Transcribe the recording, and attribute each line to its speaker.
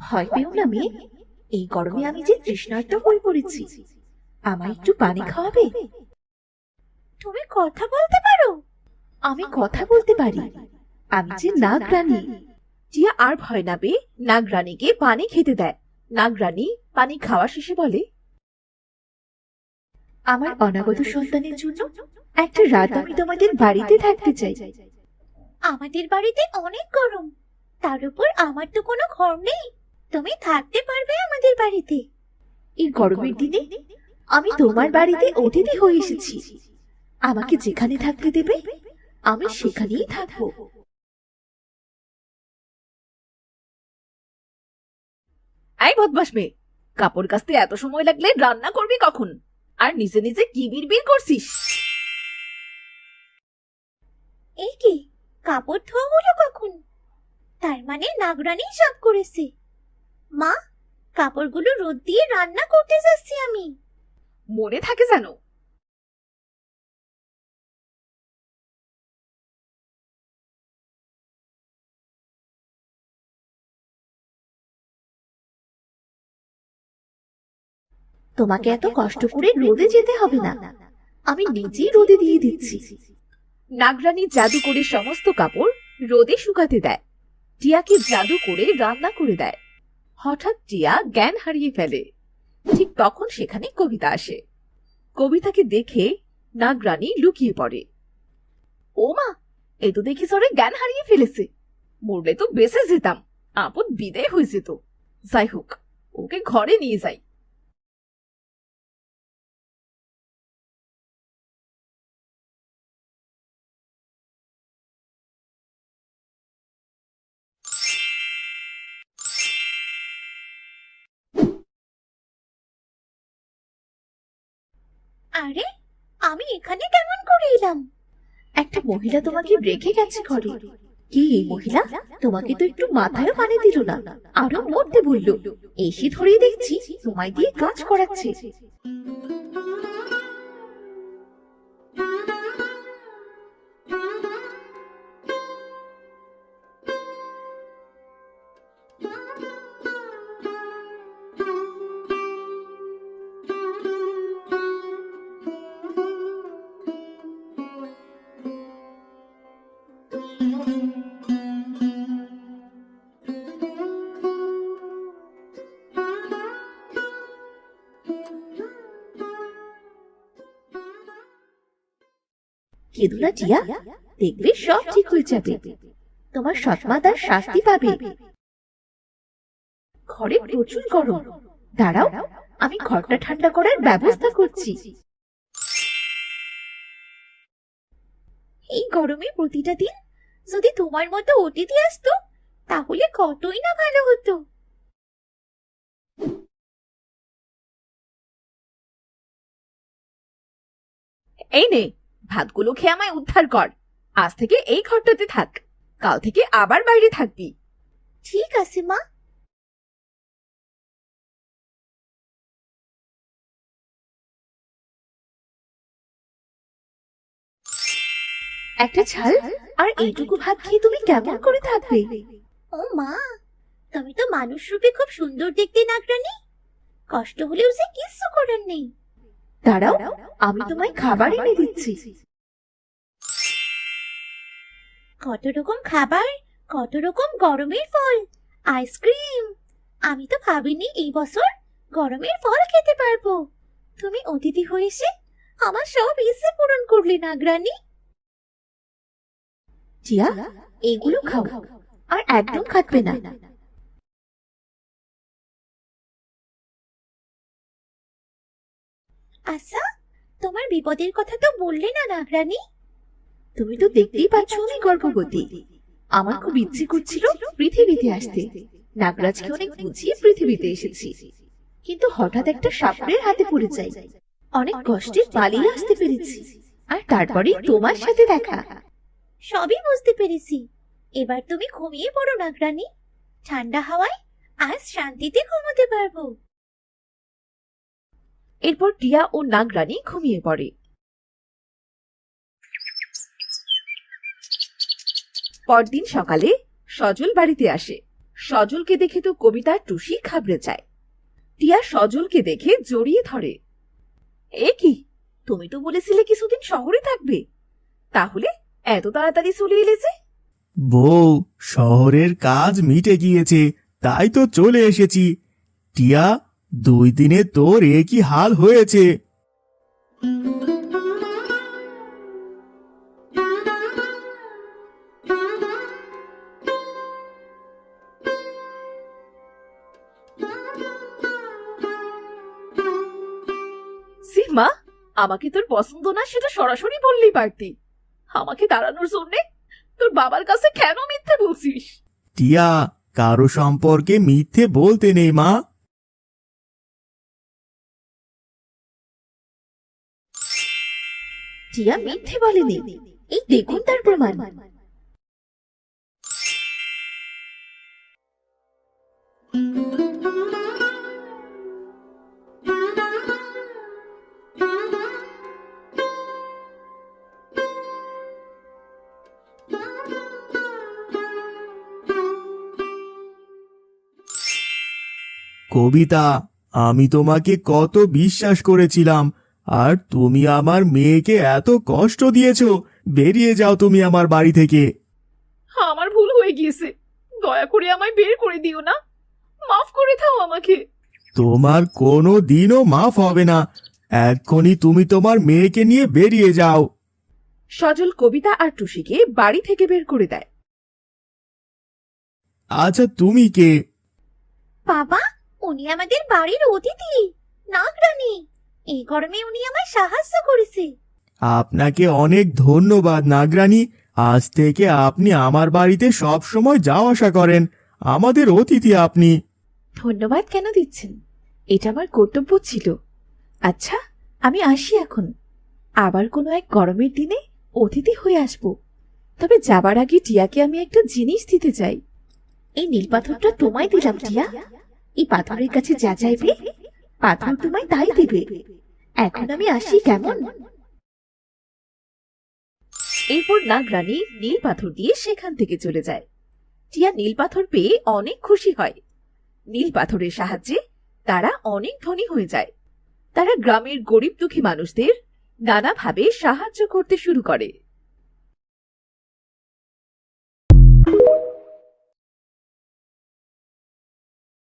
Speaker 1: ভয় পেও না মেয়ে, এই গরমে আমি যে তৃষ্ণার্ত হয়ে পড়েছি, আমায় একটু পানি খাওয়াবে?
Speaker 2: তুমি কথা বলতে পারো?
Speaker 1: আমি কথা বলতে পারি, আমি যে নাগরানী। টিয়া আর ভয় না পেয়ে নাগরানীকে পানি খেতে দেয়। নাগরানী পানি খাওয়া শেষে বলে, আমার অনাগত সন্তানের জন্য একটা রাত আমি তোমাদের বাড়িতে থাকতে চাই।
Speaker 2: আমাদের বাড়িতে অনেক গরম, তার উপর আমার তো কোনো ঘর নেই। তুমি থাকতে পারবে আমাদের বাড়িতে?
Speaker 1: এই গরমের দিনে আমি তোমার বাড়িতে অতিথি হয়ে এসেছি, আমাকে যেখানে থাকতে দেবে আমি সেখানেই থাকবো। এই বদমাস মেয়ে, কাপড় কাচতে এত সময় লাগলে রান্না করবি কখন? আর নিজে নিজে কি বিড়বিড় করছিস?
Speaker 2: এই কি, কাপড় ধোয়া হলো কখন? তার মানে নাগরানী সব করেছে। মা, কাপড়গুলো রোদ দিয়ে রান্না করতে যাচ্ছি আমি।
Speaker 1: মনে থাকে জানো? তোমাকে এত কষ্ট করে রোদে যেতে হবে না, আমি নিজেই রোদে দিয়ে দিচ্ছি। নাগরানী জাদু করে সমস্ত কাপড় রোদে শুকাতে দেয়। টিয়াকে জাদু করে রান্না করে দেয়। হঠাৎ টিয়া জ্ঞান হারিয়ে ফেলে। ঠিক তখন সেখানে কবিতা আসে। কবিতাকে দেখে নাগরানী লুকিয়ে পড়ে। ও মা, এ তো দেখি সরে জ্ঞান হারিয়ে ফেলেছে। মরলে তো বেঁচে যেতাম, আপদ বিদায় হয়ে যেত। যাই হোক, ওকে ঘরে নিয়ে যাই।
Speaker 2: আরে, আমি এখানে কেমন করে এলাম?
Speaker 1: একটা মহিলা তোমাকে রেখে গেছে ঘরে। কি এই মহিলা? তোমাকে তো একটু মাথায়ও পানি দিল না, আরো মরতে বলল। এসে ধরেই দেখছি তোমায় দিয়ে কাজ করাচ্ছে। কেঁদো না টিয়া, দেখবে সব ঠিক হয়ে যাবে। তোমার সৎমা তার শাস্তি পাবে। ঘরে প্রচুর গরম, দাঁড়াও, আমি ঘরটা ঠান্ডা করার ব্যবস্থা করছি।
Speaker 2: এই গরমে প্রতিটা দিন যদি তোমার মতো অতিথি আসতো, তাহলে কতই না ভালো হতো।
Speaker 1: এই নে, ভাতগুলো খেয়ে আমায় উদ্ধার কর। আজ থেকে এই ঘরটাতে থাক, কাল থেকে আবার বাইরে থাকবি।
Speaker 2: ঠিক আছে মা।
Speaker 1: একটা ঝাল আর এইটুকু ভাত খেয়ে তুমি কেমন করে থাকবে?
Speaker 2: ও মা, তুমি তো মানুষ রূপে খুব সুন্দর দেখতে নাগরানী। কষ্ট হলেও যে কিছু করার নেই।
Speaker 1: দাঁড়াও, আমি তোমায় খাবার এনে দিচ্ছি।
Speaker 2: কত রকম খাবার, কত রকম গরমের ফল, আইসক্রিম। আমি তো ভাবিনি এই বছর গরমের ফল খেতে পারবো। তুমি অতিথি হয়েছে আমার সব ইচ্ছে পূরণ করলে নাগরানী।
Speaker 1: টিয়া, এগুলো খাও, আর একদম খাটবে না।
Speaker 2: আচ্ছা, তোমার বিপদের কথা তো বললে না নাগরানী।
Speaker 1: তুমি তো দেখতেই পাচ্ছ আমি গর্ভবতী। আমার খুব ইচ্ছে করছিল পৃথিবীতে আসতে। নাগরাজকে অনেক বুঝিয়ে পৃথিবীতে এসেছি, কিন্তু হঠাৎ একটা সাপের হাতে পড়ে যাই। অনেক কষ্টে পালিয়ে আসতে পেরেছি, আর তারপরে তোমার সাথে দেখা।
Speaker 2: সবই বুঝতে পেরেছি। এবার তুমি ঘুমিয়ে পড়ো নাগরানী। ঠান্ডা হাওয়ায় আজ শান্তিতে ঘুমোতে পারবো।
Speaker 1: এরপর টিয়া ও নাগরানী ঘুমিয়ে পড়ে। পরদিন সকালে সজল বাড়িতে আসে। সজলকে দেখে তো কবিতা আর টুসি ঘাবড়ে যায়। টিয়া সজলকে দেখে জড়িয়ে ধরে। এ কি, তুমি তো বলেছিলে কিছুদিন শহরে থাকবে, তাহলে এত তাড়াতাড়ি চলে এলে যে?
Speaker 3: বউ, শহরের কাজ মিটে গিয়েছে, তাই তো চলে এসেছি। টিয়া, 2 দিনে তোর একই হাল হয়েছে।
Speaker 1: সিমা, আমাকে তোর পছন্দ না সেটা সরাসরি বললেই পারতি। আমাকে দাঁড়ানোর জন্যে তোর বাবার কাছে কেন মিথ্যে বলছিস?
Speaker 3: টিয়া, কারো সম্পর্কে মিথ্যে বলতে নেই মা।
Speaker 1: টিয়া মিথ্যে বলেনি, এই দেখুন তার প্রমাণ।
Speaker 3: কবিতা, আমি তোমাকে কত বিশ্বাস করেছিলাম, আর তুমি আমার মেয়েকে এত কষ্ট দিয়েছো। বেরিয়ে যাও তুমি আমার বাড়ি থেকে।
Speaker 1: আমার ভুল হয়ে গিয়েছে, দয়া করে আমায় বের করে দিও না, মাফ করে দাও আমাকে।
Speaker 3: তোমার কোনো দিনও মাফ হবে না। এক্ষুনি তুমি তোমার মেয়েকে নিয়ে বেরিয়ে যাও।
Speaker 1: সজল কবিতা আর টুসিকে বাড়ি থেকে বের করে দেয়।
Speaker 3: আচ্ছা, তুমি কে?
Speaker 2: বাবা, উনি আমাদের বাড়ির অতিথি, নাগরানী। এই গরমে উনি আমায় সাহায্য করেছে।
Speaker 3: আপনাকে অনেক ধন্যবাদ নাগরানী। আজ থেকে আপনি আমার বাড়িতে সব সময় যাওয়া আসা করেন। আমাদের অতিথি আপনি।
Speaker 1: ধন্যবাদ কেন দিচ্ছেন? এটা আমার কর্তব্য ছিল। আচ্ছা, আমি আসি এখন। আবার কোনো এক গরমের দিনে অতিথি হয়ে আসব। তবে যাবার আগে টিয়াকে আমি একটা জিনিস দিতে চাই। এই নীল পাথরটা তোমায় দিলাম টিয়া। এই পাথরের কাছে যা চাইবে, পাথর তোমায় তাই দিবে। এখন আমি আসি, কেমন? এরপর নাগরানী নীল পাথর দিয়ে সেখান থেকে চলে যায়। টিয়া নীল পাথর পেয়ে অনেক খুশি হয়। নীল পাথরের সাহায্যে তারা অনেক ধনী হয়ে যায়। তারা গ্রামের গরিব দুঃখী মানুষদের নানাভাবে সাহায্য করতে শুরু করে।